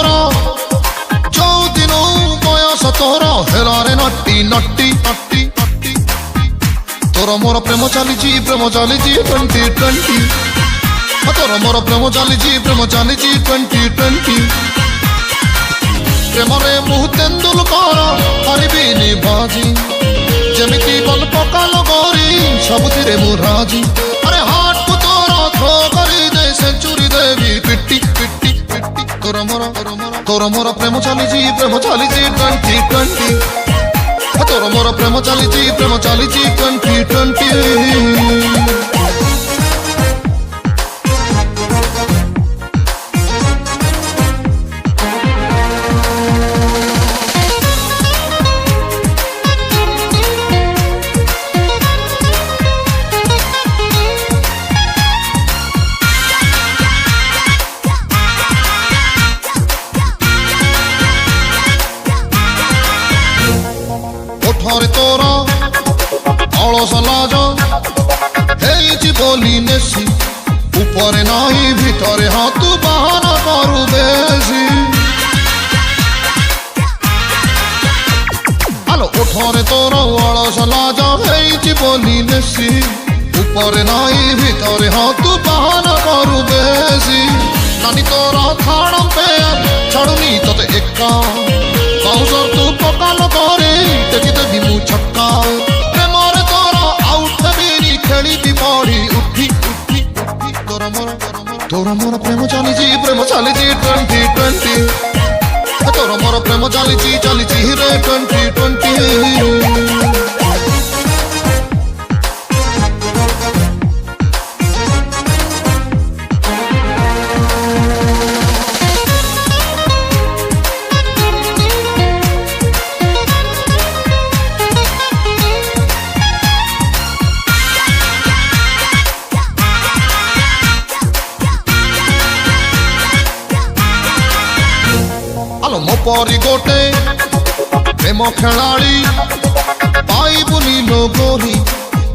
तोर जो दिन बयस तोर हेलारे नट्टी नट्टी नट्टी नट्टी तोर मोर प्रेम चली 2020 तोर मोर प्रेम चली 2020 प्रेम रे मुह तेंदुलकर हरिबिनी बाजी जमिति बल पकाल गोरी सबुथिरे मु राजी अरे हाट को तोर थ्रो करी दे सेंचुरी देवी पिट्टी पिट्टी पिट्टी तोर मोर प्रेम चली 2020 तोर मोर प्रेम चली 2020 ओठरे तोर अलस लाज हेइछि बोली नेसी ऊपरे नाही भितरे हाथ बाहना करू बेसी आलो ओठरे तोर अलस लाज हेइछि बोली नेसी ऊपरे नाही भितरे हाथ बाहना करू बेसी नानी तोर खाणम पे छड़ुनी तते एका बाउसर तू पकाल करे देखी देवी मु छक्का प्रेमर तोर आउट बेरी खेली भी बड़ी उठी उठी उठी तोर मोर प्रेम चली 2020 तोर मोर प्रेम चली रे 2020 मो परी गोटे प्रेम खेलाड़ी पाई बुनी लो गोरी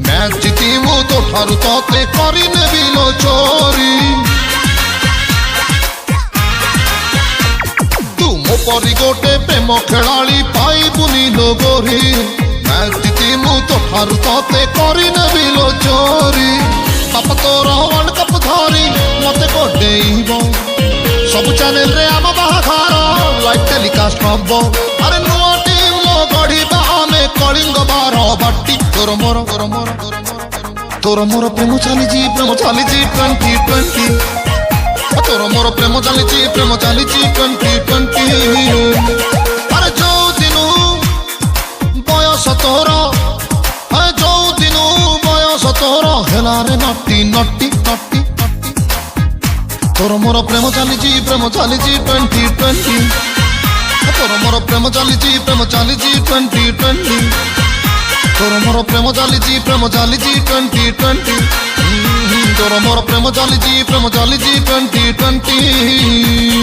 मैच जीती मु तो ठारू तोते करी नेबी लो चोरी तू मो परी गोटे प्रेम खेलाड़ी पाई बुनी लो गोरी मैच जीती मु तो ठारू तोते करी नेबी लो चोरी बाप तोर वर्ल्ड कप धरी मते गोडेइबो सब चैनल रे आम बाहाघर लाइव टेलीकास्ट हब अरे नुआ टीम लो गढ़िबा आमे कलिंग बार बाटी तोर मोर प्रेम चली 2020 तोर मोर प्रेम चली 2020 अरे जो दिन बयस तोर जो दिन बयस तोर हेलारे नट्टी नट्टी नट्टी तोर मोर प्रेम चली 2020 तोर मोर प्रेम चली 2020 तोर मोर प्रेम चली 2020 तोर मोर प्रेम चली 2020